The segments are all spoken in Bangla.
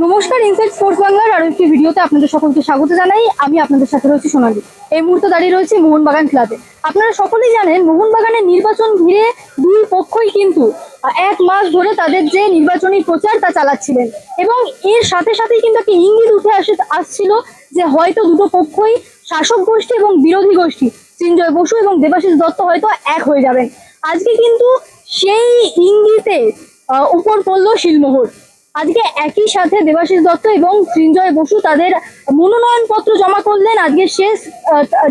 নমস্কার, ইনসাইড স্পোর্টস বাংলার আরো একটি ভিডিওতে আপনাদের সকলকে স্বাগত জানাই। আমি আপনাদের সাথে রয়েছি সোনালী। এই মুহূর্তে দাঁড়িয়ে রয়েছে মোহনবাগান ক্লাবে। আপনারা সকলেই জানেন মোহনবাগানের নির্বাচন ঘিরে দুই পক্ষই কিন্তু এক মাস ধরে তাদের যে নির্বাচনী প্রচার তা চালাচ্ছিলেন, এবং এর সাথে সাথেই কিন্তু একটি ইঙ্গিত উঠে আসছিল যে হয়তো দুটো পক্ষই, শাসক গোষ্ঠী এবং বিরোধী গোষ্ঠী, সৃঞ্জয় বসু এবং দেবাশিস দত্ত হয়তো এক হয়ে যাবেন। আজকে কিন্তু সেই ইঙ্গিতে উপর পড়লো শিলমোহর। আজকে একই সাথে দেবাশিস দত্ত এবং সৃঞ্জয় বসু তাদের মনোনয়নপত্র জমা করলেন। আজকে শেষ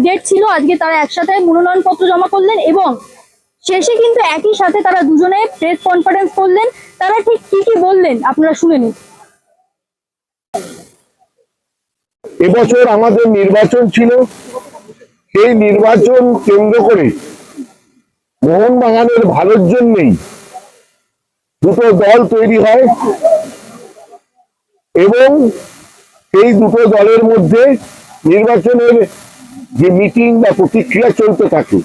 ডেট ছিল, আজকে তারা একসাথে মনোনয়নপত্র জমা করলেন এবং শেষে কিন্তু একই সাথে তারা দুজনে প্রেস কনফারেন্স করলেন। তারা ঠিক কি কি বললেন আপনারা শুনে নিন। এবছর আমাদের নির্বাচন ছিল, সেই নির্বাচন কেন্দ্র করে মোহনবাগানের ভালোর জন্যই দুটো দল তৈরি হয় এবং সেই দুটো দলের মধ্যে নির্বাচনের যে মিটিং বা প্রতিক্রিয়া চলতে থাকে।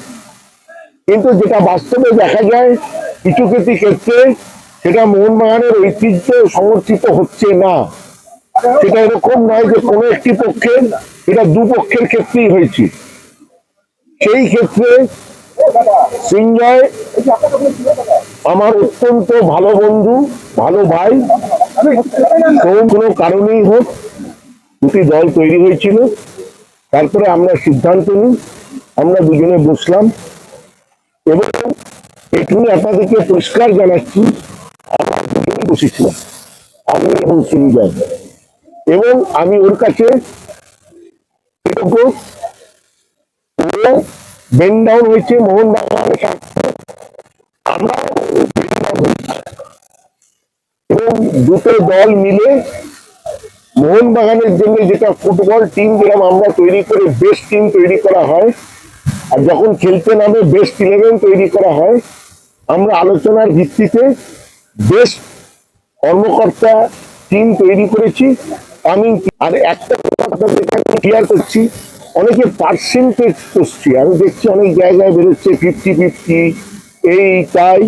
কিন্তু যেটা বাস্তবে দেখা যায় কিছু কিছু ক্ষেত্রে সেটা মোহনবাগানের ঐতিহ্য সমর্থিত হচ্ছে না। সেটা এরকম নয় যে কোনো একটি পক্ষের, এটা দুপক্ষের ক্ষেত্রেই হয়েছে। সেই ক্ষেত্রে সৃঞ্জয় আমার অত্যন্ত ভালো বন্ধু, ভালো ভাই। কোনো কারণেই হোক দুটি দল তৈরি হয়েছিল। তারপরে আমরা সিদ্ধান্ত নিই, আমরা দুজনে বসলাম এবং এটুকু আপনাদেরকে পরিষ্কার জানাচ্ছি, আমরা দুজনেই বসেছিলাম, আমি এবং সৃঞ্জয়। এবং আমি ওর কাছে বেন ডাউন হয়েছে মোহনবাগানের সাথে, আমরা এবং দুটো দল মিলে মোহনবাগানের জন্য যেটা ফুটবল টিম যেরকম আমরা তৈরি করে বেস্ট টিম তৈরি করা হয়, আর যখন খেলতে নামে বেস্ট 11 তৈরি করা হয়, আমরা আলোচনার ভিত্তিতে বেস্ট কর্মকর্তা টিম তৈরি করেছি। আমি আর একটা কথা ক্লিয়ার করছি, অনেকে পার্সেন্টেজ করছি, আমি দেখছি অনেক জায়গায় বেরোচ্ছে 50-50 এই তাই।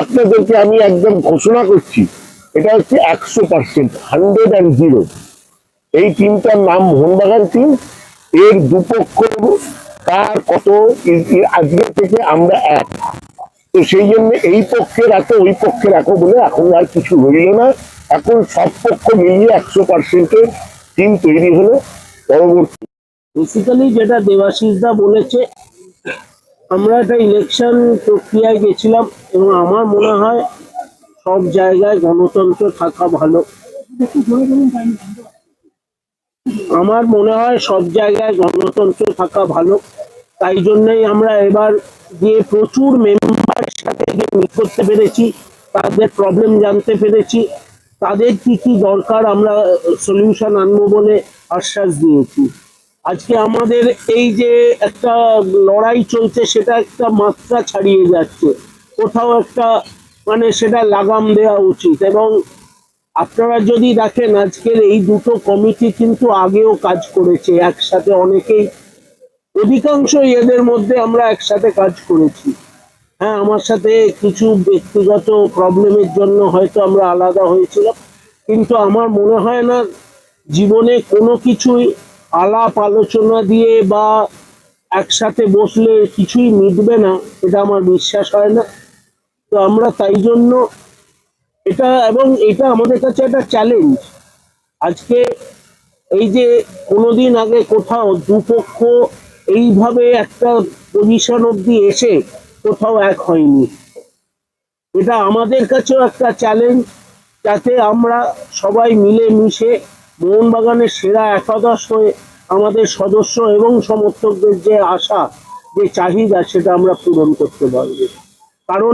আপনাদেরকে আমি একদম ঘোষণা করছি, এটা হচ্ছে 100%, 100 এই টিমটার নাম মোহনবাগান টিম। এর দুপক্ষ তার কত আজকে থেকে আমরা এক, তো সেই জন্য এই পক্ষের এত ওই পক্ষের এত বলে এখন আর কিছু রইল না। এখন সব পক্ষ মিলিয়ে 100%-এর টিম তৈরি হলো। পরবর্তী বেসিক্যালি যেটা দেবাশিস দা বলেছে, আমরা একটা ইলেকশন প্রক্রিয়ায় গেছিলাম এবং আমার মনে হয় সব জায়গায় গণতন্ত্র থাকা ভালো। আমার মনে হয় সব জায়গায় গণতন্ত্র থাকা ভালো। তাই জন্যই আমরা এবার গিয়ে প্রচুর মেম্বার সাথে গিয়ে মিট করতে পেরেছি, তাদের প্রবলেম জানতে পেরেছি, তাদের কি কি দরকার আমরা সলিউশন আনবো বলে আশ্বাস দিয়েছি। আজকে আমাদের এই যে একটা লড়াই চলছে সেটা একটা মাত্রা ছাড়িয়ে যাচ্ছে, কোথাও একটা মানে সেটা লাগাম দেওয়া উচিত। এবং আপনারা যদি দেখেন আজকের এই দুটো কমিটি কিন্তু আগেও কাজ করেছে একসাথে, অনেকেই অধিকাংশ এদের মধ্যে আমরা একসাথে কাজ করেছি। হ্যাঁ, আমার সাথে কিছু ব্যক্তিগত প্রবলেমের জন্য হয়তো আমরা আলাদা হয়েছিলাম, কিন্তু আমার মনে হয় না জীবনে কোনো কিছুই আলাপ আলোচনা দিয়ে বা একসাথে বসলে কিছুই মিটবে না, এটা আমার বিশ্বাস হয় না। তো আমরা তাই জন্য এটা, এবং এটা আমাদের কাছে একটা চ্যালেঞ্জ। আজকে এই যে কোনোদিন আগে কোথাও দুপক্ষ এইভাবে একটা পজিশন অবধি এসে কোথাও এক হয়নি, এটা আমাদের কাছেও একটা চ্যালেঞ্জ, যাতে আমরা সবাই মিলে মিশে মোহনবাগানের সেরা একাদশ হয়ে আমাদের সদস্য এবং সমর্থকদের যে আশা, যে চাহিদা, সেটা আমরা পূরণ করতে পারবো। কারণ